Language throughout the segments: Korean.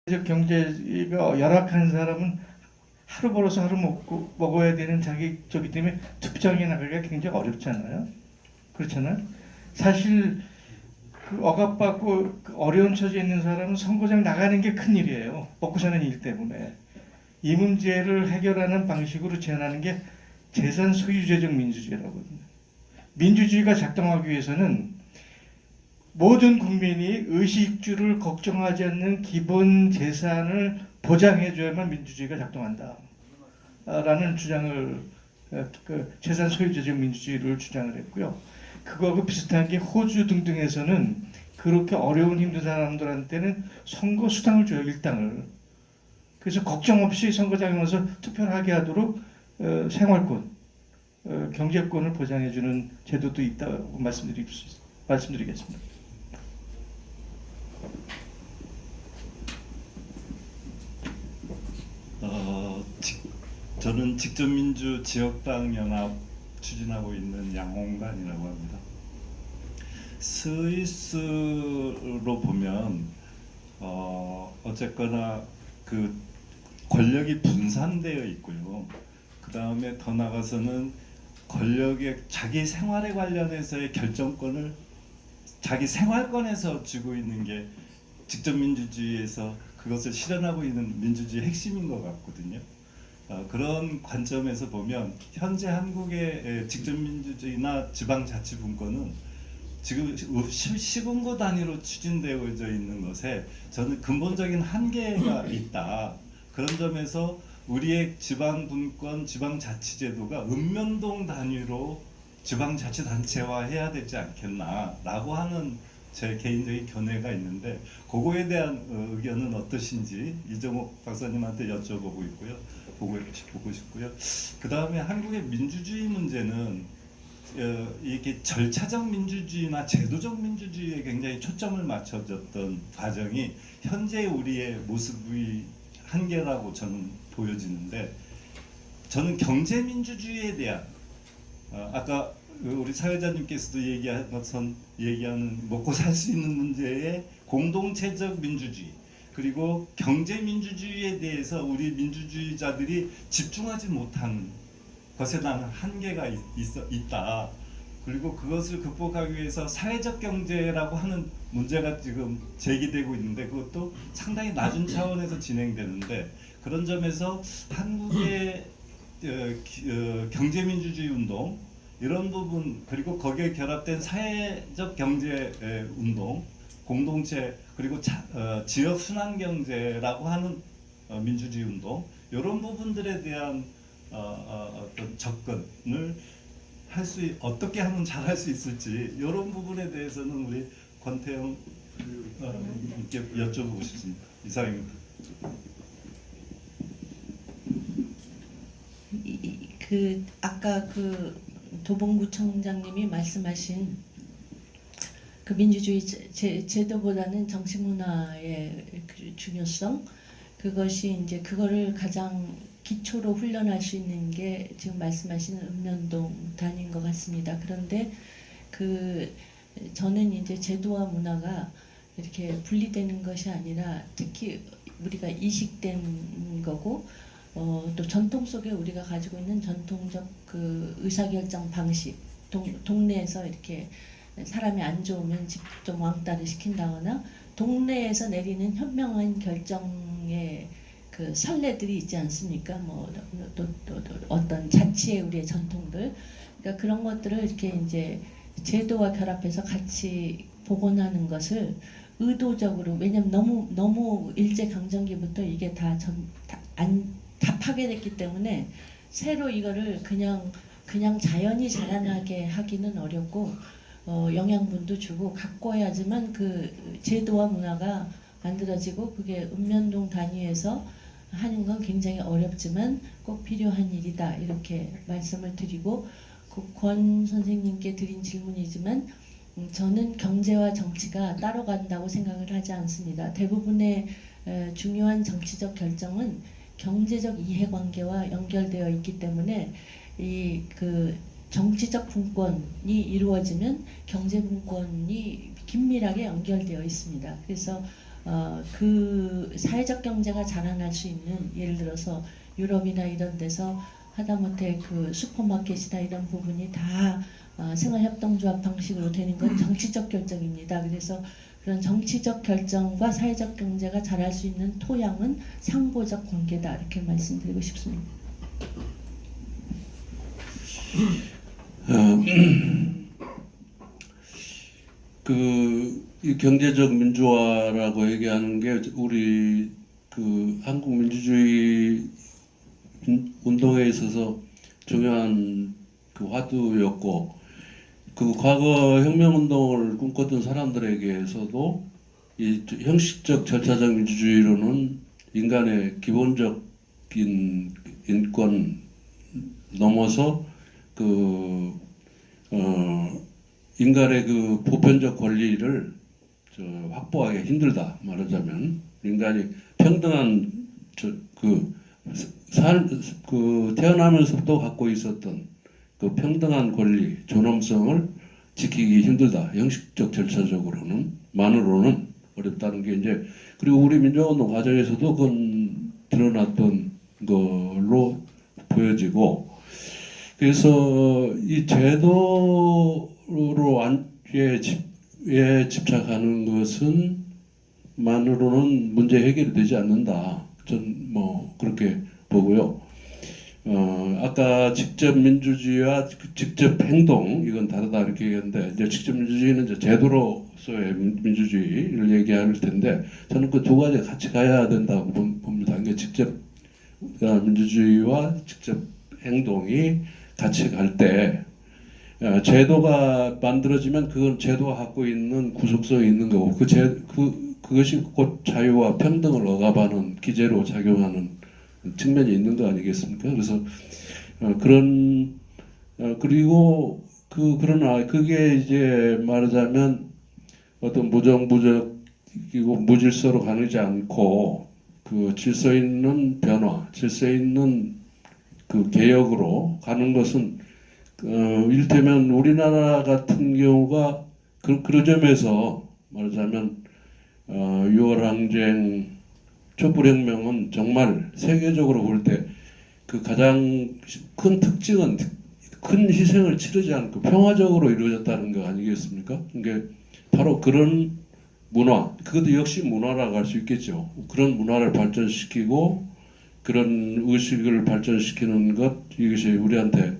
경제가 열악한 사람은 하루 벌어서 하루 먹어야 되는 자기저기 때문에 투표장에 나가기가 굉장히 어렵잖아요. 그렇잖아요. 사실 그 억압받고 그 어려운 처지에 있는 사람은 선거장 나가는 게 큰일이에요. 먹고 사는 일 때문에. 이 문제를 해결하는 방식으로 제안하는 게 재산 소유제적 민주주의라거든요. 민주주의가 작동하기 위해서는 모든 국민이 의식주를 걱정하지 않는 기본 재산을 보장해줘야만 민주주의가 작동한다. 라는 주장을 그 재산 소유제적 민주주의를 주장을 했고요. 그거하고 비슷한 게 호주 등등에서는 그렇게 어려운 힘든 사람들한테는 선거 수당을 줘요. 일당을. 그래서 걱정 없이 선거장에 와서 투표를 하게 하도록 생활권, 경제권을 보장해주는 제도도 있다고 말씀드리겠습니다. 저는 직접민주 지역당 연합 추진하고 있는 양홍관이라고 합니다. 스위스로 보면 어쨌거나 그 권력이 분산되어 있고요. 그 다음에 더 나가서는 권력의 자기 생활에 관련해서의 결정권을 자기 생활권에서 쥐고 있는 게 직접민주주의에서 그것을 실현하고 있는 민주주의의 핵심인 것 같거든요. 그런 관점에서 보면 현재 한국의 직접민주주의나 지방자치분권은 지금 시군구 단위로 추진되어져 있는 것에 저는 근본적인 한계가 있다. 그런 점에서 우리의 지방분권, 지방자치제도가 읍면동 단위로 지방자치단체화해야 되지 않겠나라고 하는 제 개인적인 견해가 있는데 그거에 대한 의견은 어떠신지 이정옥 박사님한테 여쭤보고 있고요. 보고 싶고요. 그 다음에 한국의 민주주의 문제는 이게 절차적 민주주의나 제도적 민주주의에 굉장히 초점을 맞춰졌던 과정이 현재 우리의 모습의 한계라고 저는 보여지는데, 저는 경제 민주주의에 대한 아까 우리 사회자님께서도 얘기하는 먹고 살 수 있는 문제의 공동체적 민주주의, 그리고 경제 민주주의에 대해서 우리 민주주의자들이 집중하지 못한 것에 대한 한계가 있다. 그리고 그것을 극복하기 위해서 사회적 경제라고 하는 문제가 지금 제기되고 있는데 그것도 상당히 낮은 차원에서 진행되는데, 그런 점에서 한국의 경제민주주의 운동 이런 부분, 그리고 거기에 결합된 사회적 경제 운동, 공동체, 그리고 지역 순환 경제라고 하는 민주주의 운동, 이런 부분들에 대한 어떤 접근을 어떻게 하면 잘할 수 있을지, 이런 부분에 대해서는 우리 권태영 님께 여쭤보고 싶습니다. 이상입니다. 아까 도봉구청장님이 말씀하신 그 민주주의 제도보다는 정치 문화의 그 중요성, 그것이 이제 그거를 가장 기초로 훈련할 수 있는 게 지금 말씀하신 읍면동 단위인 것 같습니다. 그런데 저는 이제 제도와 문화가 이렇게 분리되는 것이 아니라 특히 우리가 이식된 거고, 또 전통 속에 우리가 가지고 있는 전통적 그 의사결정 방식, 동네에서 이렇게 사람이 안 좋으면 집 좀 왕따를 시킨다거나 동네에서 내리는 현명한 결정의 그 선례들이 있지 않습니까? 또 어떤 자치의 우리의 전통들, 그러니까 그런 것들을 이렇게 이제 제도와 결합해서 같이 복원하는 것을 의도적으로, 왜냐면 너무 일제 강점기부터 이게 다 파괴됐기 때문에 새로 이거를 그냥 자연히 자라나게 하기는 어렵고, 영양분도 주고 가꿔야지만 그 제도와 문화가 만들어지고, 그게 읍면동 단위에서 하는 건 굉장히 어렵지만 꼭 필요한 일이다, 이렇게 말씀을 드리고, 권 선생님께 드린 질문이지만 저는 경제와 정치가 따로 간다고 생각을 하지 않습니다. 대부분의 중요한 정치적 결정은 경제적 이해관계와 연결되어 있기 때문에 정치적 분권이 이루어지면 경제 분권이 긴밀하게 연결되어 있습니다. 그래서 그 사회적 경제가 자라날 수 있는, 예를 들어서 유럽이나 이런 데서 하다못해 그 슈퍼마켓이나 이런 부분이 다 생활협동조합 방식으로 되는 건 정치적 결정입니다. 그래서 그런 정치적 결정과 사회적 경제가 자랄 수 있는 토양은 상보적 관계다, 이렇게 말씀드리고 싶습니다. 이 경제적 민주화라고 얘기하는 게 우리 그 한국 민주주의 운동에 있어서 중요한 그 화두였고, 그 과거 혁명운동을 꿈꿨던 사람들에게서도 이 형식적 절차적 민주주의로는 인간의 기본적인 인권 넘어서 인간의 그 보편적 권리를 확보하기 힘들다. 말하자면 인간이 평등한 태어나면서부터 갖고 있었던 그 평등한 권리, 존엄성을 지키기 힘들다. 형식적 절차적으로는 어렵다는 게 이제, 그리고 우리 민주화운동 과정에서도 그건 드러났던 걸로 보여지고, 그래서 이 제도로 집착하는 것은 만으로는 문제 해결이 되지 않는다. 전 뭐 그렇게 보고요. 아까 직접 민주주의와 직접 행동, 이건 다르다 이렇게 얘기했는데, 이제 직접 민주주의는 이제 제도로서의 민주주의를 얘기할 텐데, 저는 그 두 가지 같이 가야 된다고 봅니다. 그러니까 직접 민주주의와 직접 행동이 같이 갈 때 제도가 만들어지면 그건 제도가 갖고 있는 구속성이 있는 거고, 그것이 곧 자유와 평등을 억압하는 기제로 작용하는 측면이 있는 거 아니겠습니까? 그래서 그러나 그게 이제 말하자면 어떤 무정부적이고 무질서로 가지 않고 그 질서 있는 변화, 질서 있는 그 개혁으로 가는 것은 이를테면 우리나라 같은 경우가 그 점에서 말하자면 6월 항쟁, 촛불혁명은 정말 세계적으로 볼 때 그 가장 큰 특징은 큰 희생을 치르지 않고 평화적으로 이루어졌다는 거 아니겠습니까? 그게 바로 그런 문화, 그것도 역시 문화라고 할 수 있겠죠. 그런 문화를 발전시키고 그런 의식을 발전시키는 것, 이것이 우리한테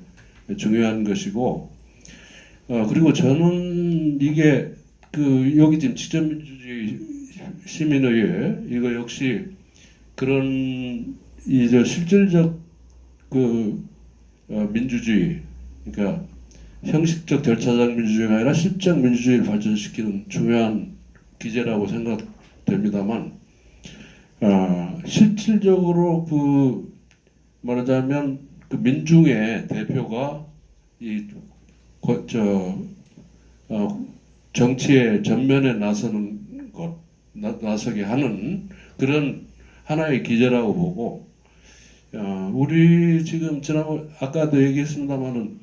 중요한 것이고, 그리고 저는 이게 여기 지금 직접민주주의 시민의회, 이거 역시 그런 실질적 민주주의, 그러니까 형식적 절차적 민주주의가 아니라 실적 민주주의를 발전시키는 중요한 기제라고 생각됩니다만, 실질적으로 말하자면 민중의 대표가 정치의 전면에 나서게 하는 그런 하나의 기제라고 보고, 우리 지금 아까도 얘기했습니다만은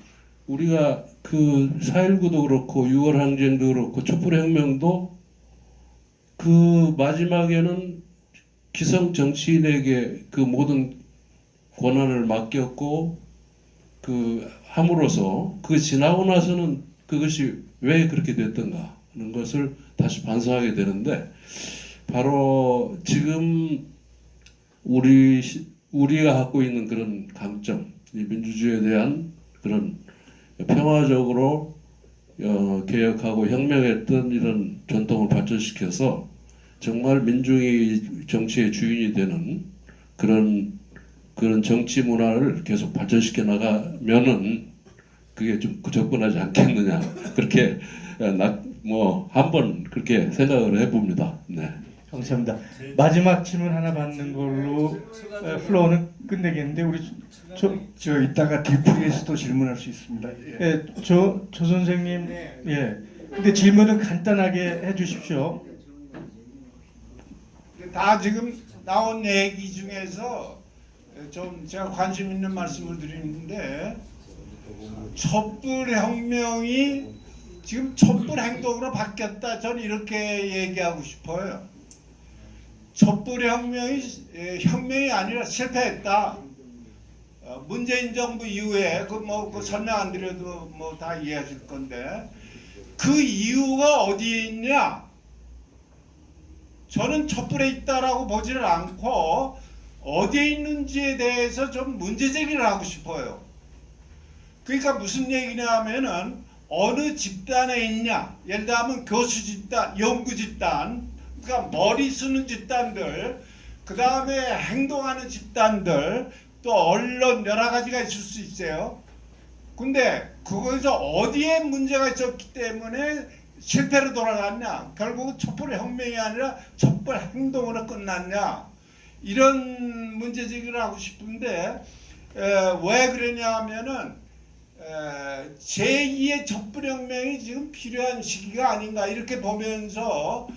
우리가 4.19도 그렇고 6월 항쟁도 그렇고 촛불혁명도 그 마지막에는 기성 정치인에게 그 모든 권한을 맡겼고 함으로써 지나고 나서는 그것이 왜 그렇게 됐던가 하는 것을 다시 반성하게 되는데, 바로 지금 우리가 갖고 있는 그런 강점, 이 민주주의에 대한 그런 평화적으로 개혁하고 혁명했던 이런 전통을 발전시켜서 정말 민중이 정치의 주인이 되는 그런 정치 문화를 계속 발전시켜 나가면은 그게 좀 접근하지 않겠느냐, 그렇게 한번 그렇게 생각을 해봅니다. 네. 감사합니다. 마지막 질문 하나 받는 걸로 플로어는 끝내겠는데, 우리 저 이따가 디프리에서도 질문할 수 있습니다. 조 선생님, 예. 근데 질문은 간단하게 해주십시오. 다 지금 나온 얘기 중에서 좀 제가 관심 있는 말씀을 드리는데, 촛불혁명이 지금 촛불행동으로 바뀌었다, 저는 이렇게 얘기하고 싶어요. 촛불혁명이 혁명이 아니라 실패했다. 문재인 정부 이후에 그 설명 안 드려도 뭐 다 이해하실 건데 그 이유가 어디에 있냐? 저는 촛불에 있다라고 보지를 않고 어디에 있는지에 대해서 좀 문제 제기를 하고 싶어요. 그러니까 무슨 얘기냐 하면은 어느 집단에 있냐? 예를 들면 교수 집단, 연구 집단, 그러니까 머리 쓰는 집단들, 그 다음에 행동하는 집단들, 또 언론 여러 가지가 있을 수 있어요. 근데 그거에서 어디에 문제가 있었기 때문에 실패로 돌아갔냐? 결국은 촛불 혁명이 아니라 촛불 행동으로 끝났냐? 이런 문제 제기를 하고 싶은데 왜 그러냐 하면은 제2의 촛불혁명이 지금 필요한 시기가 아닌가 이렇게 보면서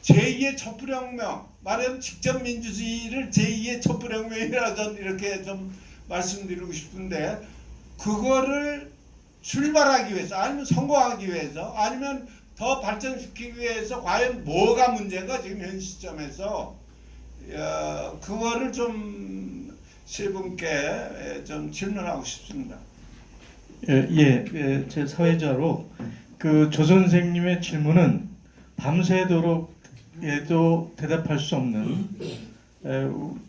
제2의 촛불혁명 말하자면 직접민주주의를 제2의 촛불혁명이라 전 이렇게 좀 말씀드리고 싶은데 그거를 출발하기 위해서 아니면 성공하기 위해서 아니면 더 발전시키기 위해서 과연 뭐가 문제인가 지금 현 시점에서 그거를 좀 세 분께 좀 질문하고 싶습니다. 제 사회자로 그 조 선생님의 질문은 밤새도록 에도 대답할 수 없는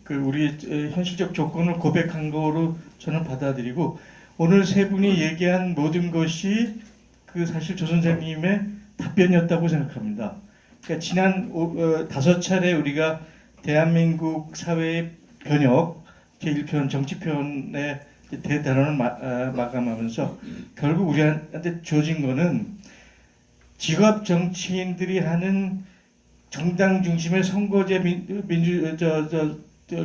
그 우리 현실적 조건을 고백한 거로 저는 받아들이고 오늘 세 분이 얘기한 모든 것이 그 사실 조 선생님의 답변이었다고 생각합니다. 그러니까 지난 5차례 우리가 대한민국 사회의 변혁 제1편 정치편의 대단원을 마감하면서 결국 우리한테 주어진 거는 직업 정치인들이 하는 정당 중심의 선거제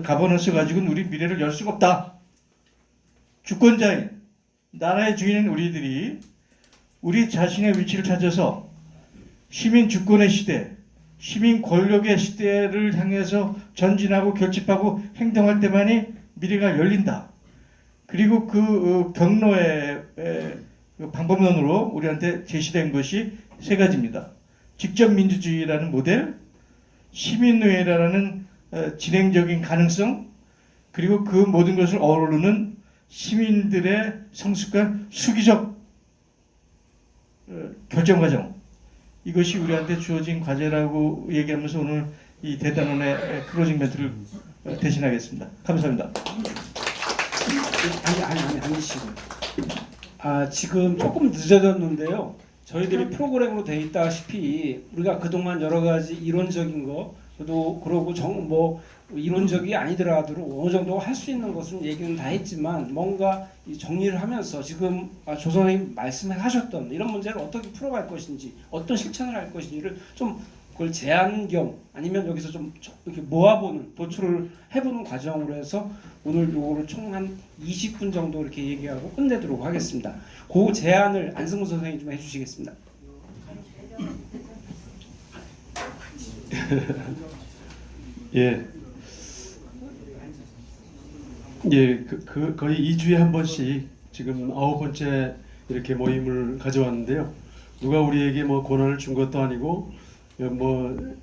가버넌스 가지고는 우리 미래를 열 수가 없다. 주권자인 나라의 주인인 우리들이 우리 자신의 위치를 찾아서 시민 주권의 시대, 시민 권력의 시대를 향해서 전진하고 결집하고 행동할 때만이 미래가 열린다. 그리고 그 경로의 방법론으로 우리한테 제시된 것이 세 가지입니다. 직접 민주주의라는 모델, 시민노예라는 진행적인 가능성, 그리고 그 모든 것을 어우르는 시민들의 성숙한 수기적 결정 과정. 이것이 우리한테 주어진 과제라고 얘기하면서 오늘 이 대단원의 클로징 멘트를 대신하겠습니다. 감사합니다. 아니시고요. 지금 조금 늦어졌는데요. 저희들이 프로그램으로 돼 있다시피 우리가 그동안 여러 가지 이론적인 거, 또 그러고 뭐 이론적이 아니더라도 어느 정도 할 수 있는 것은 얘기는 다 했지만 뭔가 이 정리를 하면서 지금 조 선생님 말씀하셨던 이런 문제를 어떻게 풀어갈 것인지, 어떤 실천을 할 것인지를 좀 그걸 제안 겸 아니면 여기서 좀 이렇게 모아보는 도출을 해보는 과정으로 해서 오늘 요거를 총 한 20분 정도 이렇게 얘기하고 끝내도록 하겠습니다. 그 제안을 안승훈 선생님 좀 해주시겠습니다. 예, 거의 2주에 한 번씩 지금 9번째 이렇게 모임을 가져왔는데요. 누가 우리에게 뭐 권한을 준 것도 아니고 뭐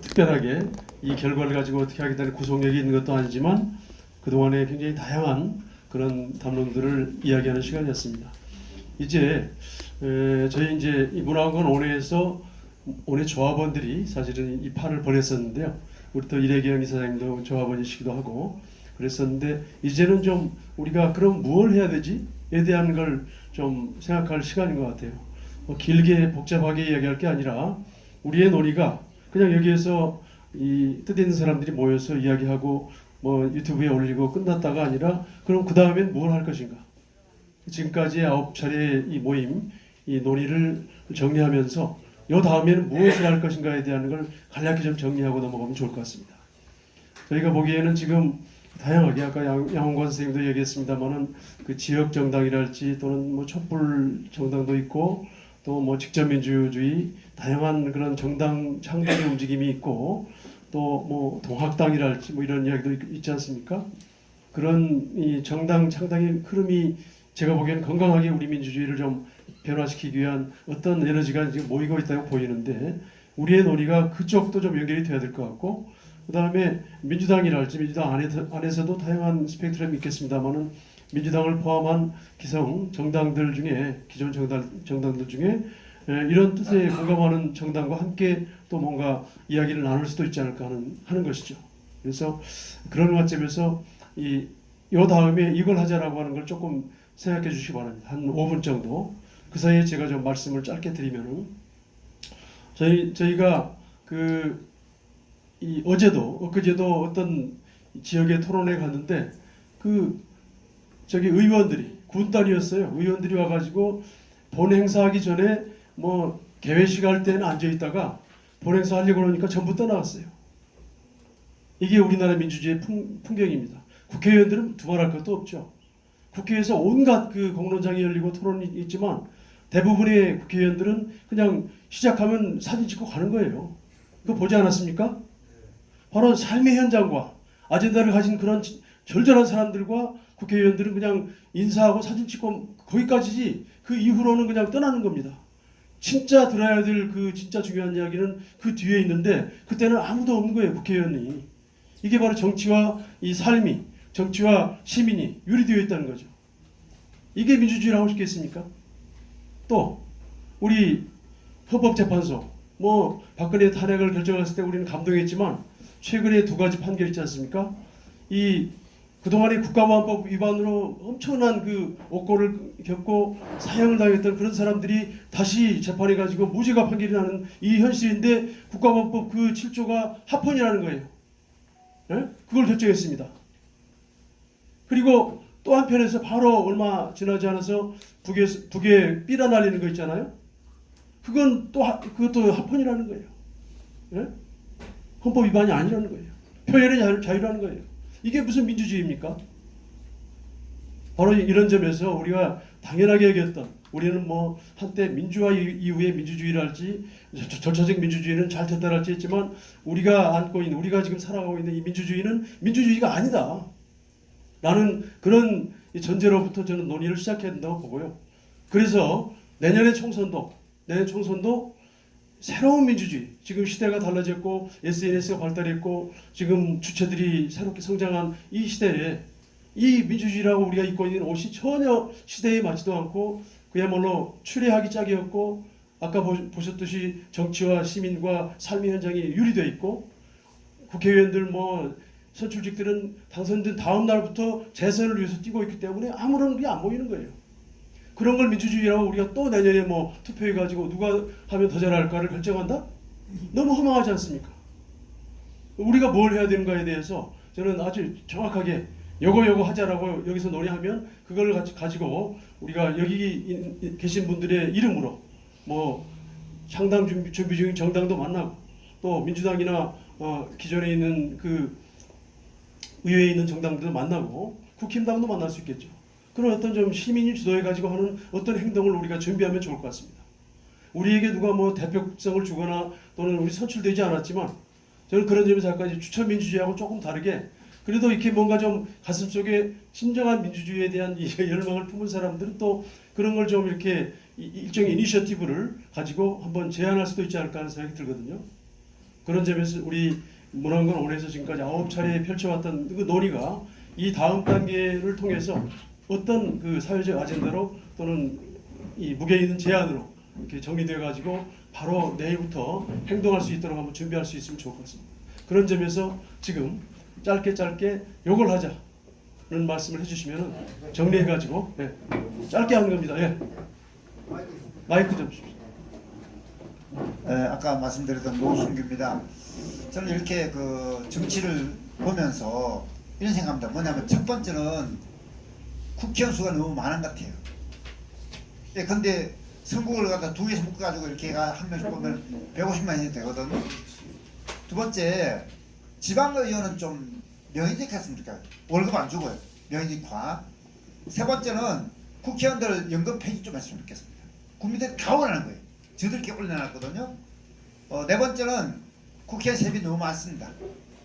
특별하게 이 결과를 가지고 어떻게 하겠다는 구속력이 있는 것도 아니지만 그동안에 굉장히 다양한 그런 담론들을 이야기하는 시간이었습니다. 이제 저희 이제 이 문화관원에서 원래 조합원들이 사실은 이 판을 보냈었는데요. 우리 또 이래경 이사장님도 조합원이시기도 하고 그랬었는데 이제는 좀 우리가 그럼 무엇을 해야 되지에 대한 걸 좀 생각할 시간인 것 같아요. 뭐 길게 복잡하게 이야기할 게 아니라 우리의 논의가 그냥 여기에서 이 뜻 있는 사람들이 모여서 이야기하고 뭐 유튜브에 올리고 끝났다가 아니라 그럼 그 다음엔 뭘 할 것인가? 지금까지 9차례 이 모임, 이 논의를 정리하면서 이 다음에는 무엇을 할 것인가에 대한 걸 간략히 좀 정리하고 넘어가면 좋을 것 같습니다. 저희가 보기에는 지금 다양하게 아까 양홍관 선생님도 얘기했습니다만은 그 지역 정당이랄지 또는 뭐 촛불 정당도 있고 또 뭐 직접민주주의 다양한 그런 정당 창당의 움직임이 있고 또 뭐 동학당이랄지 뭐 이런 이야기도 있지 않습니까? 그런 이 정당 창당의 흐름이 제가 보기에는 건강하게 우리 민주주의를 좀 변화시키기 위한 어떤 에너지가 지금 모이고 있다고 보이는데 우리의 논의가 그쪽도 좀 연결이 돼야 될 것 같고 그다음에 민주당이랄지 민주당 안에서도 다양한 스펙트럼이 있겠습니다만은 민주당을 포함한 기성 정당들 중에 기존 정당들 중에 이런 뜻에 공감하는 정당과 함께 또 뭔가 이야기를 나눌 수도 있지 않을까 하는 것이죠. 그래서 그런 관점에서 요 다음에 이걸 하자라고 하는 걸 조금 생각해 주시기 바랍니다. 한 5분 정도. 그 사이에 제가 좀 말씀을 짧게 드리면은 저희가 어제도 엊그제도 어떤 지역의 토론회 갔는데 저기 의원들이 군단이었어요. 의원들이 와가지고 본 행사하기 전에 뭐 개회식 할 때는 앉아 있다가 본 행사 하려고 그러니까 전부 떠나갔어요. 이게 우리나라 민주주의의 풍경입니다. 국회의원들은 두말할 것도 없죠. 국회에서 온갖 공론장이 열리고 토론이 있지만 대부분의 국회의원들은 그냥 시작하면 사진 찍고 가는 거예요. 그거 보지 않았습니까? 바로 삶의 현장과 아젠다를 가진 그런 절절한 사람들과 국회의원들은 그냥 인사하고 사진 찍고 거기까지지 그 이후로는 그냥 떠나는 겁니다. 진짜 들어야 될 진짜 중요한 이야기는 그 뒤에 있는데 그때는 아무도 없는 거예요. 국회의원이. 이게 바로 정치와 이 삶이 정치와 시민이 유리되어 있다는 거죠. 이게 민주주의라고 싶겠습니까? 또 우리 헌법재판소 뭐 박근혜 탄핵을 결정했을 때 우리는 감동했지만 최근에 2가지 판결 있지 않습니까? 그동안의 국가보안법 위반으로 엄청난 옥고를 겪고 사형을 당했던 그런 사람들이 다시 재판해 가지고 무죄가 판결이 나는 이 현실인데 국가보안법 7조가 합헌이라는 거예요. 네? 그걸 결정했습니다. 그리고 또 한편에서 바로 얼마 지나지 않아서 북에 삐라 날리는 거 있잖아요. 그것도 합헌이라는 거예요. 네? 헌법 위반이 아니라는 거예요. 표현의 자유라는 거예요. 이게 무슨 민주주의입니까? 바로 이런 점에서 우리가 당연하게 여겼던 우리는 뭐 한때 민주화 이후의 민주주의랄지 절차적 민주주의는 잘 됐다랄지 했지만 우리가 안고 있는 우리가 지금 살아가고 있는 이 민주주의는 민주주의가 아니다. 라는 그런 전제로부터 저는 논의를 시작해야 된다고 보고요. 그래서 내년 총선도 새로운 민주주의, 지금 시대가 달라졌고 SNS가 발달했고 지금 주체들이 새롭게 성장한 이 시대에 이 민주주의라고 우리가 입고 있는 옷이 전혀 시대에 맞지도 않고 그야말로 추레하기 짝이었고 아까 보셨듯이 정치와 시민과 삶의 현장이 유리되어 있고 국회의원들 선출직들은 당선된 다음 날부터 재선을 위해서 뛰고 있기 때문에 아무런 게 안 보이는 거예요. 그런 걸 민주주의라고 우리가 또 내년에 투표해가지고 누가 하면 더 잘할까를 결정한다? 너무 허망하지 않습니까? 우리가 뭘 해야 되는가에 대해서 저는 아주 정확하게 요거 하자라고 여기서 논의하면 그걸 가지고 우리가 여기 계신 분들의 이름으로 창당 준비 중인 정당도 만나고 또 민주당이나 기존에 있는 의회에 있는 정당들도 만나고 국힘당도 만날 수 있겠죠. 그런 어떤 좀 시민이 주도해가지고 하는 어떤 행동을 우리가 준비하면 좋을 것 같습니다. 우리에게 누가 대표성을 주거나 또는 우리 선출되지 않았지만 저는 그런 점에서 아까 추천 민주주의하고 조금 다르게 그래도 이렇게 뭔가 좀 가슴속에 진정한 민주주의에 대한 열망을 품은 사람들은 또 그런 걸 좀 이렇게 일종의 이니셔티브를 가지고 한번 제안할 수도 있지 않을까 하는 생각이 들거든요. 그런 점에서 우리 문화관광 올해에서 지금까지 9차례 펼쳐왔던 그 논의가 이 다음 단계를 통해서 어떤 사회적 아젠다로 또는 이 무게 있는 제안으로 이렇게 정리돼 가지고 바로 내일부터 행동할 수 있도록 한번 준비할 수 있으면 좋을 것 같습니다. 그런 점에서 지금 짧게 요걸 하자는 말씀을 해주시면 정리해 가지고 짧게 하는 겁니다. 마이크 좀 주십시오. 아까 말씀드렸던 노순규입니다. 저는 이렇게 정치를 보면서 이런 생각합니다. 뭐냐면 첫 번째는 국회의원 수가 너무 많은 것 같아요. 근데 선거를 갖다 2개에서 묶어가지고 이렇게 한 명씩 보면 150만이 되거든. 두 번째, 지방의원은 좀 명예직 했으면 좋겠어요. 월급 안 주고요. 명예직화. 세 번째는 국회의원들 연금 폐지 좀 했으면 좋겠습니다. 국민들이 다 원하는 거예요. 저들께 올려놨거든요. 네 번째는 국회의원 세비 너무 많습니다.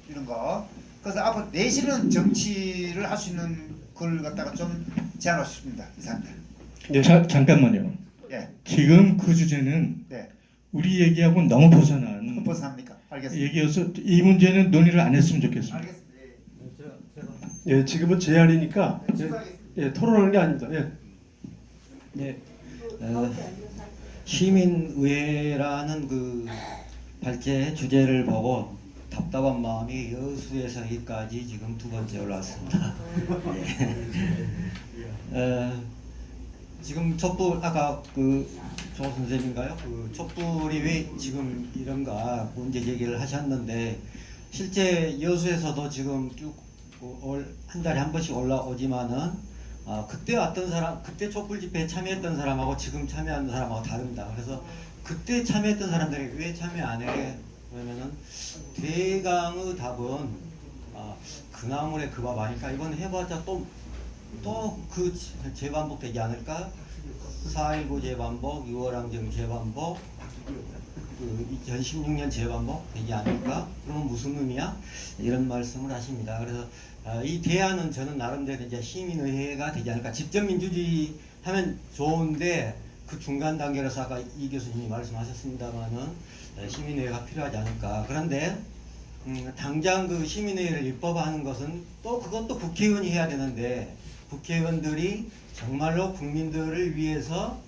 이런 거. 그래서 앞으로 내실은 정치를 할 수 있는 걸 갖다가 좀 제안하고 싶습니다. 이상입니다. 잠깐만요. 예. 지금 그 주제는 네. 우리 얘기하고 너무 벗어난 벗어납니까? 알겠습니다. 얘기여서 이 문제는 논의를 안 했으면 좋겠습니다. 알겠습니다. 예, 지금은 제안이니까 토론하는 게 아닙니다. 예. 네, 시민의회라는 그 발제 주제를 보고 답답한 마음이 여수에서 여기까지 지금 두 번째 올라왔습니다. 지금 촛불 아까 그 조 선생님인가요? 그 촛불이 왜 지금 이런가 문제 제기를 하셨는데 실제 여수에서도 지금 쭉 한 달에 한 번씩 올라오지만은 그때 왔던 사람, 그때 촛불 집회에 참여했던 사람하고 지금 참여하는 사람하고 다릅니다. 그래서 그때 참여했던 사람들이 왜 참여 안 해? 그러면은 대강의 답은 그나물에 그 밥 아니까 이번 해봤자 또 그 재반복되지 않을까? 4.19 재반복, 6월항쟁 재반복, 그 2016년 재반복 되지 않을까? 그러면 무슨 의미야? 이런 말씀을 하십니다. 그래서 이 대안은 저는 나름대로 이제 시민의회가 되지 않을까. 직접 민주주의 하면 좋은데 그 중간 단계로서 아까 이 교수님이 말씀하셨습니다만은 시민의회가 필요하지 않을까. 그런데 당장 그 시민의회를 입법하는 것은 또 그것도 국회의원이 해야 되는데 국회의원들이 정말로 국민들을 위해서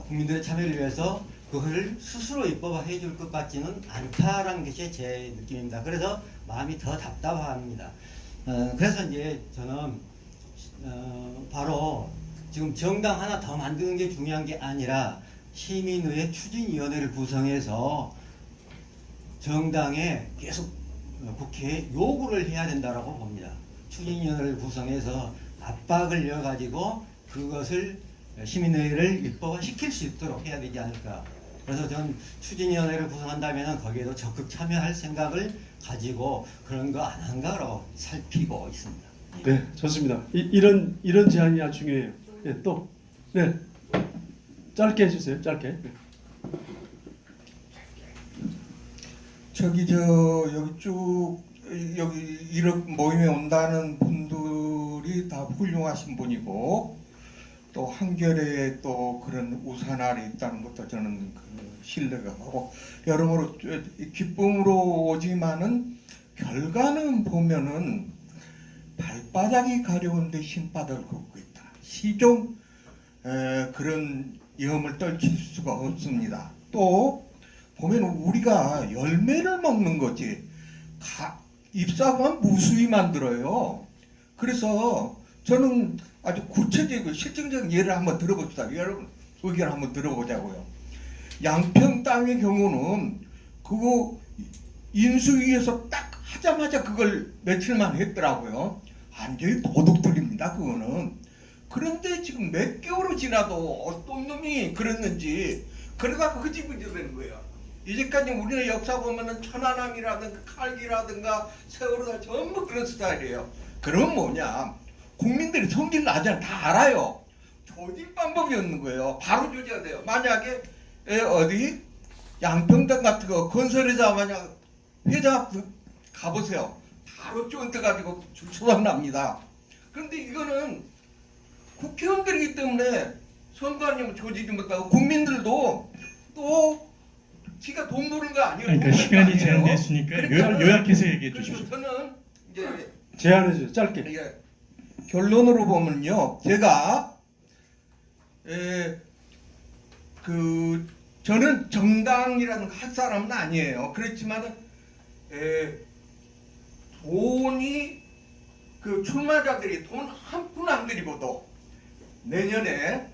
국민들의 참여를 위해서 그걸 스스로 입법해 줄 것 같지는 않다라는 것이 제 느낌입니다. 그래서 마음이 더 답답합니다. 그래서 이제 저는 바로 지금 정당 하나 더 만드는 게 중요한 게 아니라 시민의회 추진위원회를 구성해서 정당에 계속 국회에 요구를 해야 된다라고 봅니다. 추진위원회를 구성해서 압박을 넣어가지고 그것을 시민의회를 입법화시킬 수 있도록 해야 되지 않을까. 그래서 전 추진위원회를 구성한다면 거기에도 적극 참여할 생각을 가지고 그런 거 안 한가라고 살피고 있습니다. 네, 좋습니다. 이런 제안이 아주 중요해요. 예, 또 네, 짧게 해주세요. 짧게. 네. 저기 여기 쭉 여기 이런 모임에 온다는 분들이 다 훌륭하신 분이고 또 한겨레에 또 그런 우산 아래 있다는 것도 저는 신뢰가 하고 여러모로 기쁨으로 오지만은 결과는 보면은 발바닥이 가려운데 흰바닥을 걷고 있다. 시종 그런 위험을 떨칠 수가 없습니다. 또 보면 우리가 열매를 먹는 거지 잎사과는 무수히 만들어요. 그래서 저는 아주 구체적이고 실증적인 예를 한번 들어봅시다. 여러분 의견을 한번 들어보자고요. 양평 땅의 경우는 그거 인수위에서 딱 하자마자 그걸 며칠만 했더라고요. 완전히 도둑들입니다. 그거는. 그런데 지금 몇 개월이 지나도 어떤 놈이 그랬는지 그러다가 그 집이 되는 거예요. 이제까지 우리의 역사 보면은 천안함이라든가 칼기라든가 세월호가 전부 그런 스타일이에요. 그럼 뭐냐? 국민들이 성질 나잖아. 다 알아요. 조질 방법이 없는 거예요. 바로 조져야 돼요. 만약에 어디 양평당 같은 거 건설회사 만약 회사 가보세요. 바로 쫀뜨가지고 초박 납니다. 그런데 이거는 국회의원들이기 때문에 선거 아니면 조지지 못하고 국민들도 또 지가 돈 버는 거 아니에요. 그러니까 시간이 제한됐으니까 요약해서 얘기해 주십시오. 저는 이제 제안해 주세요. 짧게. 결론으로 보면요, 제가 저는 정당이라는 할 사람은 아니에요. 그렇지만 돈이 그 출마자들이 돈 한 푼 안 들이고도 내년에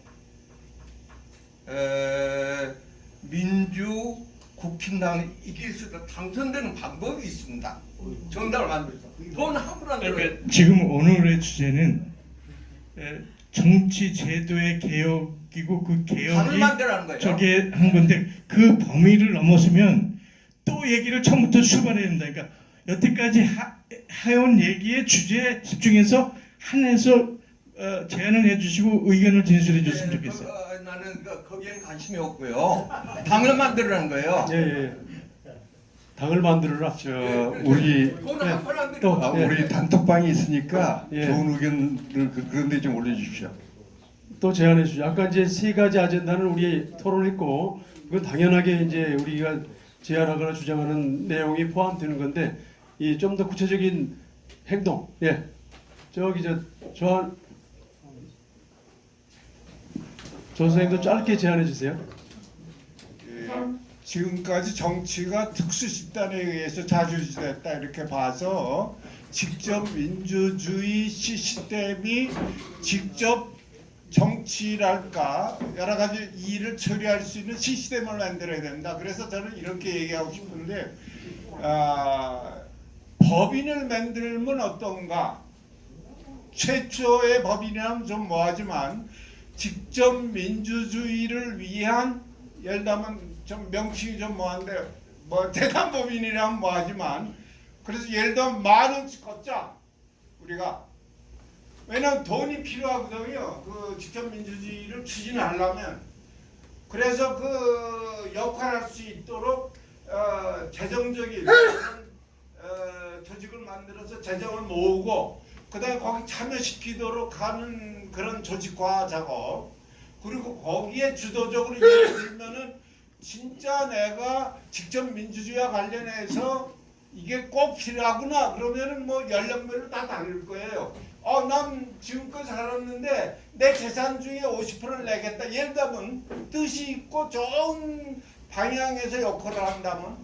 민주 국힘당이 이길 수 있도록 당선되는 방법이 있습니다. 정당을 만들어서 돈 한 푼 안 들어요. 그러니까 지금 오늘의 주제는 정치 제도의 개혁이고 그 당을 개혁이 만들라는 거예요. 저게 한 건데 그 범위를 넘어서면 또 얘기를 처음부터 출발해야 된다. 그러니까 여태까지 해온 얘기의 주제에 집중해서 한해서 제안을 해주시고 의견을 진술해 줬으면 좋겠어요. 나는 거기엔 관심이 없고요. 당을 만들라는 거예요. 예. 당을 만들어라. 우리 우리 단톡방이 있으니까 예. 좋은 의견을 그런데 좀 올려주십시오. 또 제안해 주시죠. 아까 이제 세 가지 아젠다는 우리 토론했고 그건 당연하게 이제 우리가 제안하거나 주장하는 내용이 포함되는 건데 이 좀 더 구체적인 행동, 예, 저기 조 선생님도 짧게 제안해 주세요. 지금까지 정치가 특수 집단에 의해서 자주지됐다 이렇게 봐서 직접 민주주의 시스템이 직접 정치랄까 여러 가지 일을 처리할 수 있는 시스템을 만들어야 된다. 그래서 저는 이렇게 얘기하고 싶은데 법인을 만들면 어떤가? 최초의 법인이라면 좀 뭐하지만 직접 민주주의를 위한 예를 들면 좀 명칭이 좀 뭐한데 뭐 대단법인이라면 뭐하지만 그래서 예를 들면 10,000원씩 걷자 우리가 왜냐면 돈이 필요하거든요. 그 직접 민주주의를 추진하려면 그래서 그 역할할 수 있도록 재정적인 조직을 만들어서 재정을 모으고 그다음에 거기 참여시키도록 하는 그런 조직화 작업 그리고 거기에 주도적으로 예를 들면은 진짜 내가 직접 민주주의와 관련해서 이게 꼭 필요하구나 그러면은 뭐 연령별로 다 다를 거예요. 난 지금껏 살았는데 내 재산 중에 50%를 내겠다. 예를 들면 뜻이 있고 좋은 방향에서 역할을 한다면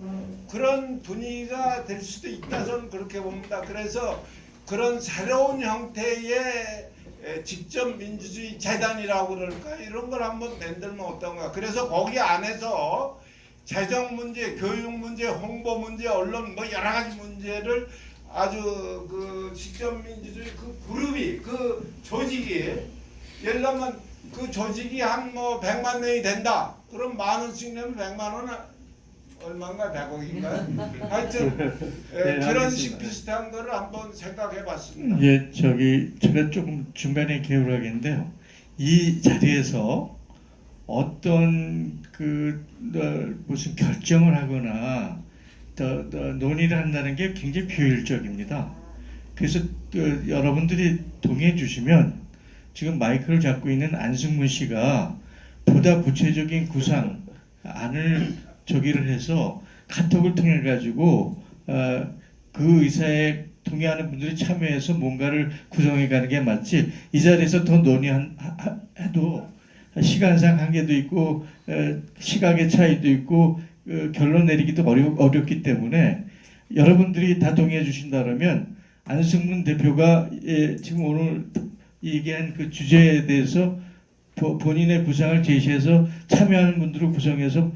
그런 분위기가 될 수도 있다 저는 그렇게 봅니다. 그래서 그런 새로운 형태의 직접 민주주의 재단이라고 그럴까 이런 걸 한번 만들면 어떤가. 그래서 거기 안에서 재정 문제, 교육 문제, 홍보 문제, 언론 뭐 여러 가지 문제를 아주 그 직접 민주주의 그 그룹이 그 조직이 예를 들면 그 조직이 한 뭐 100만 명이 된다. 그럼 10,000원씩 내면 100만 원 얼마인가 100억인가요? 하여튼 그런 식 비슷한 거를 한번 생각해 봤습니다. 예, 제가 조금 중간에 개울하겠는데요. 이 자리에서 어떤 무슨 결정을 하거나 더 논의를 한다는 게 굉장히 비효율적입니다. 그래서 여러분들이 동의해 주시면 지금 마이크를 잡고 있는 안승문 씨가 보다 구체적인 구상안을 저기를 해서 카톡을 통해 가지고 그 의사에 동의하는 분들이 참여해서 뭔가를 구성해 가는 게 맞지 이 자리에서 더 논의해도 시간상 한계도 있고 시각의 차이도 있고 결론 내리기도 어렵기 때문에 여러분들이 다 동의해 주신다면 안승문 대표가 지금 오늘 얘기한 그 주제에 대해서 본인의 구상을 제시해서 참여하는 분들을 구성해서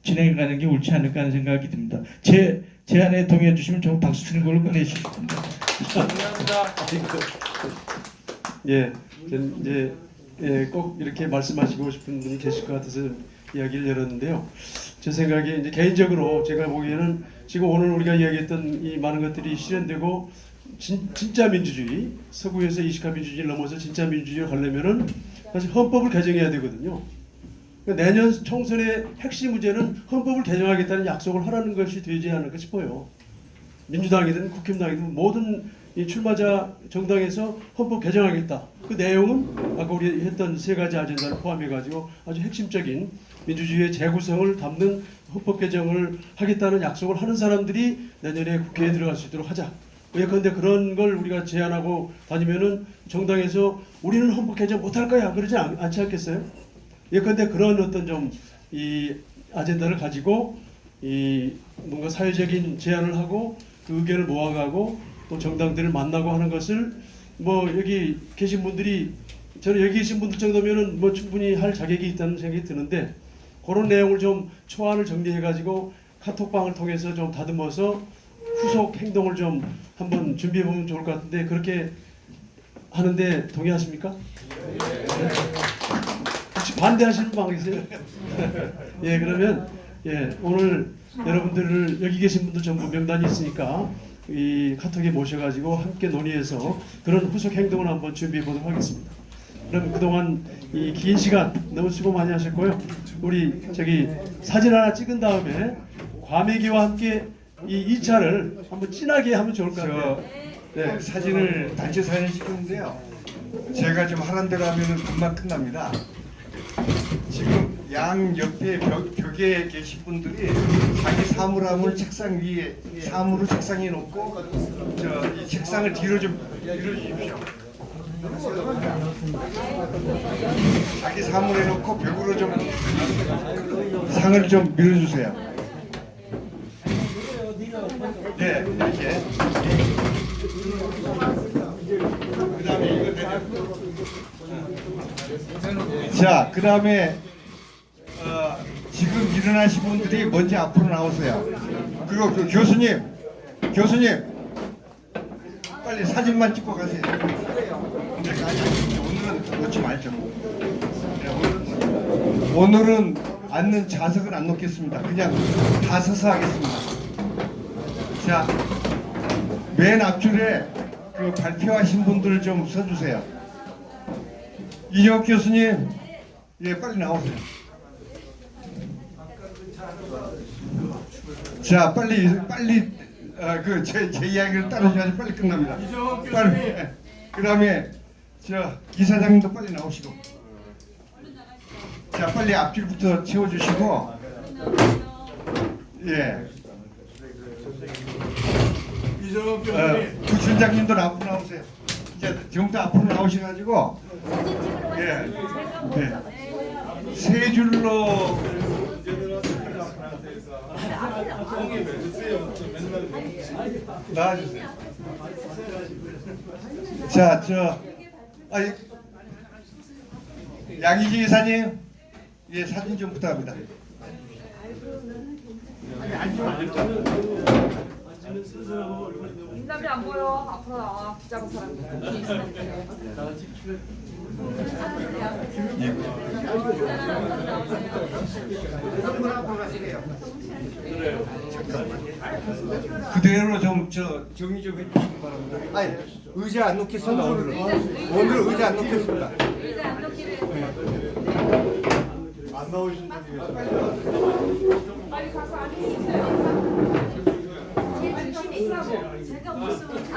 진행해 가는 게 옳지 않을까 하는 생각이 듭니다. 제 제안에 동의해 주시면 저 박수 치는 걸로 끝내시겠습니다. 예, 이제 꼭 이렇게 말씀하시고 싶은 분이 계실 것 같아서 이야기를 열었는데요. 제 생각에 이제 개인적으로 제가 보기에는 지금 오늘 우리가 이야기했던 이 많은 것들이 실현되고 진짜 민주주의, 서구에서 이식화 민주주의를 넘어서 진짜 민주주의로 가려면은 사실 헌법을 개정해야 되거든요. 그러니까 내년 총선의 핵심 문제는 헌법을 개정하겠다는 약속을 하라는 것이 되지 않을까 싶어요. 민주당이든 국힘당이든 모든 이 출마자 정당에서 헌법 개정하겠다. 그 내용은 아까 우리 했던 세 가지 아젠다를 포함해가지고 아주 핵심적인 민주주의의 재구성을 담는 헌법 개정을 하겠다는 약속을 하는 사람들이 내년에 국회에 들어갈 수 있도록 하자. 예컨대 그런 걸 우리가 제안하고 다니면은 정당에서 우리는 헌법 개정 못할 거야 그러지 않지 않겠어요? 예컨대 그런 어떤 좀 이 아젠다를 가지고 이 뭔가 사회적인 제안을 하고 그 의견을 모아가고 또 정당들을 만나고 하는 것을 뭐 여기 계신 분들이 저는 여기 계신 분들 정도면은 뭐 충분히 할 자격이 있다는 생각이 드는데 그런 내용을 좀 초안을 정리해가지고 카톡방을 통해서 좀 다듬어서 후속 행동을 좀 한번 준비해 보면 좋을 것 같은데 그렇게 하는데 동의하십니까? 네. 혹시 반대하시는 분 계세요? 예, 그러면 오늘 여러분들을 여기 계신 분들 전부 명단이 있으니까 이 카톡에 모셔가지고 함께 논의해서 그런 후속 행동을 한번 준비해 보도록 하겠습니다. 그럼 그동안 이 긴 시간 너무 수고 많이 하셨고요. 우리 저기 사진 하나 찍은 다음에 과메기와 함께 이 2차를 한번 진하게 하면 좋을 것 같아요. 네, 사진을 단체 사진 찍는데요. 제가 좀 하는 대로 하면 금방 끝납니다. 지금 양 옆에 벽에 계신 분들이 자기 사물함을 책상 위에 사물을 책상에 놓고 이 책상을 뒤로 좀 밀어주십시오. 자기 사물에 놓고 벽으로 좀 상을 좀 밀어주세요. 네, 이렇게. 그다음에 이거 자, 그다음에 지금 일어나신 분들이 먼저 앞으로 나오세요. 그리고 그 교수님 빨리 사진만 찍고 가세요. 오늘은 놓지 말죠. 네, 오늘은 앉는 좌석은 안 놓겠습니다. 그냥 다 서서 하겠습니다. 자, 맨 앞줄에 그 발표하신 분들 좀 서주세요. 이정욱 교수님, 예, 빨리 나오세요. 자, 빨리 제 이야기를 따르셔야지 빨리 끝납니다. 빨리. 예. 그다음에 저 이사장님도 빨리 나오시고. 자, 빨리 앞줄부터 채워주시고. 예. 부실장님도 앞으로 나오세요. 이제 전부 다 앞으로 나오셔가지고. 예. 예. 세 줄로. 나와주세요. 자, 양희지 이사님, 예, 사진 좀 부탁합니다. 인담이 안 보여. 앞으로 나와. 기자분 사람 뒤에 있으면 돼. 그대로 좀 정리 좀 해주시기 바랍니다. 아니, 의자 안 놓겠습니다. 오늘은 의자 안 놓겠습니다. 의자 안 놓기를. 안 나오신 분이 빨리 가서 앉으세요. 제가 없으면 다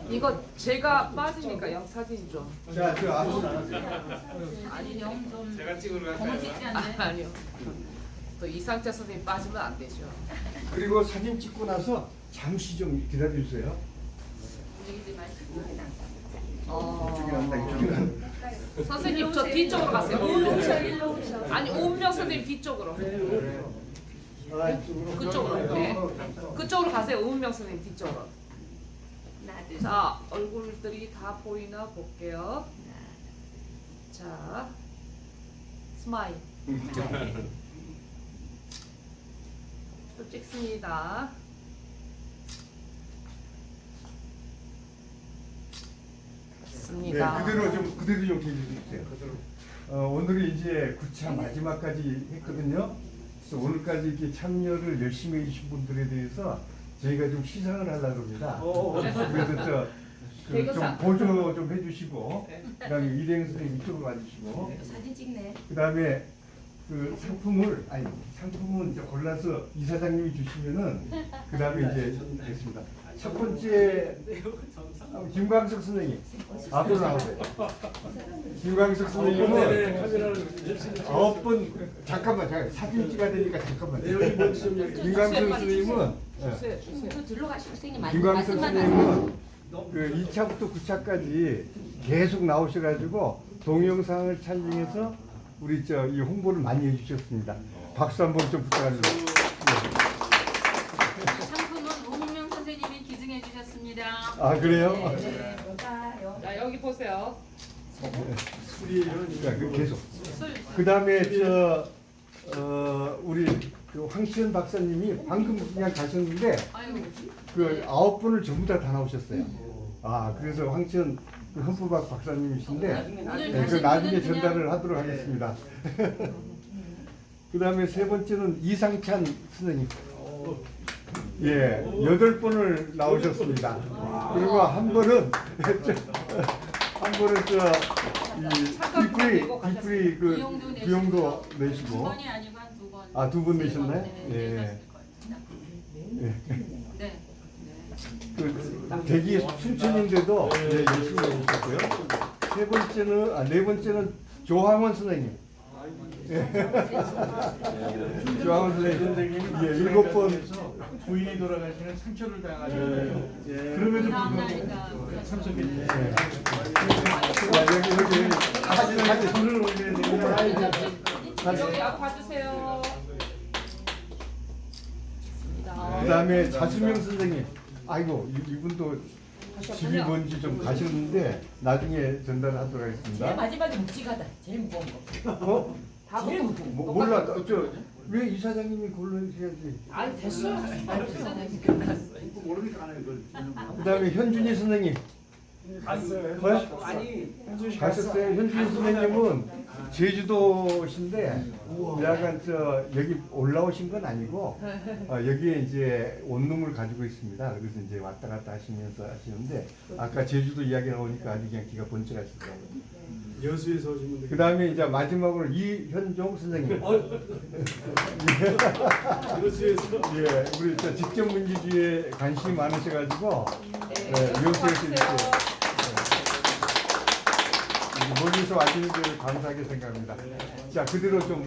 이거 제가 빠지니까 영 사진 좀. 자, 저 앞으로 아니 좀 제가 찍으러 갈까요? 아니요. 또 이상태 선생님 빠지면 안 되죠. 그리고 사진 찍고 나서 잠시 좀 기다려 주세요. 선생님 저 뒤쪽으로 가세요. 아니 오은명 선생님 뒤쪽으로. 그쪽으로. 네. 그쪽으로 가세요. 오은명 선생님 뒤쪽으로. 자, 얼굴들이 다 보이나 볼게요. 자, 스마일. 또 찍습니다. 네, 그대로 좀 기다려주세요. 오늘이 이제 9차 마지막까지 했거든요. 그래서 오늘까지 이렇게 참여를 열심히 해주신 분들에 대해서 저희가 좀 시상을 하려고 합니다. 그래서 좀 보조 좀 해주시고, 그다음에 이대행 선생님 이쪽으로 와주시고, 사진 찍네. 그다음에 그 상품은 이제 골라서 이사장님이 주시면은 그다음에 이제 됐습니다. 첫 번째 김광석 선생님 앞으로 나오세요. 김광석 선생님은 9번 잠깐만 사진 찍어야 되니까 잠깐만. 김광석 선생님은 김광석 선생님은 그 2차부터 9차까지 계속 나오셔가지고 동영상을 촬영해서 우리 이 홍보를 많이 해주셨습니다. 박수 한번 좀 부탁드립니다. 상품은 오은명 선생님이 기증해 주셨습니다. 아, 그래요? 네. 자, 여기 보세요. 계속. 그 다음에 우리 그 황시현 박사님이 방금 그냥 가셨는데 그 9분을 전부 다 나오셨어요. 그래서 황시현 헌법학 박사님이신데 그 나중에 전달을 하도록 하겠습니다. 그 다음에 세 번째는 이상찬 선생님. 예, 8번을 나오셨습니다. 그리고 한 번은 디프리 비용도 내시고. 두 번 내셨나요? 예. 네. 그 대기 춘천인데도 네, 열심히 해주셨고요. 네 번째는 조항원 선생님. 조항원 선생님, 예, 7번 부인이 돌아가시는 상처를 당하셔서 그럼에도 감사합니다. 참석했네. 여기 돈을 올려야 됩니다. 여기 앞 봐주세요. 그다음에 자수명 선생님. 아이고 이분도 집이 뭔지 좀 가셨는데 나중에 전달하도록 하겠습니다. 마지막에 묵직하다. 제일 무거운 거. 어? 다 제일 무거운 거. 몰라. 왜 이사장님이 골라주셔야지. 아니 됐어요. 모르니까 안 해요. 그다음에 현준이 선생님. 갔어요. 아니 가셨어요. 현준이 선생님은 제주도신데 약간 여기 올라오신 건 아니고 여기에 이제 원룸을 가지고 있습니다. 그래서 이제 왔다 갔다 하시면서 하시는데 아까 제주도 이야기 나오니까 아주 그냥 기가 번쩍하시더라고요. 여수에서 오신 분들. 그 다음에 이제 마지막으로 이현종 선생님. 여수에서. 예, 우리 직접 민주주의에 관심이 많으셔가지고 여수에서 이렇게 멀리서 와주는 걸 감사하게 생각합니다. 자, 그대로 좀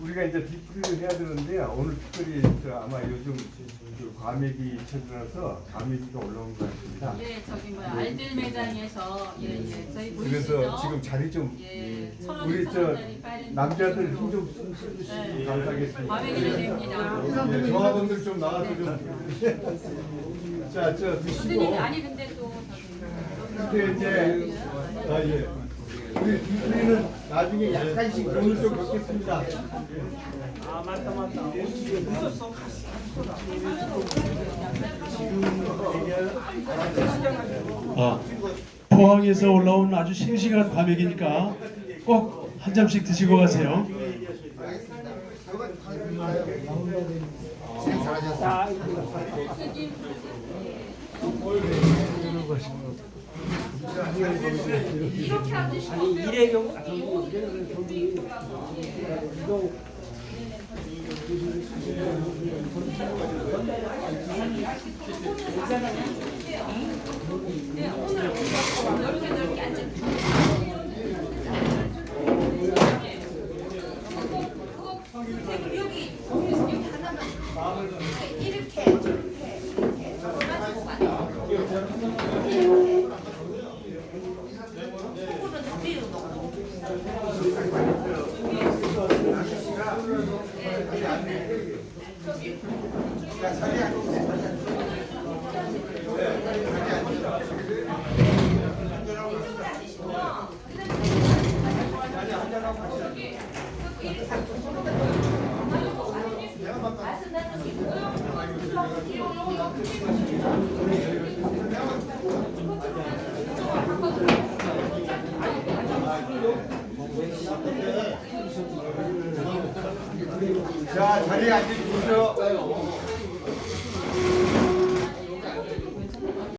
우리가 이제 뒷풀이를 해야 되는데요. 오늘 특별히 아마 요즘 과메기 철이라서 과메기가 올라온 것 같습니다. 예, 저기 뭐야 알들 매장에서 저희 보이시죠? 그래서 지금 자리 좀 우리 남자들 힘 좀 써주시면 감사하겠습니다. 과메기를 드립니다. 예, 조합원들 좀 나와서 좀. 자, 드시고. 선생님 아니 근데 또 근데 이제 예. 우리 뒷풀이는 나중에 약간씩 돈을 좀 받겠습니다. 아 맞다. 늦었어. 포항에서 올라온 아주 싱싱한 과메기니까 꼭 한 잔씩 드시고 가세요. 아니 일회용 이거 자, 자리에 앉으십시오.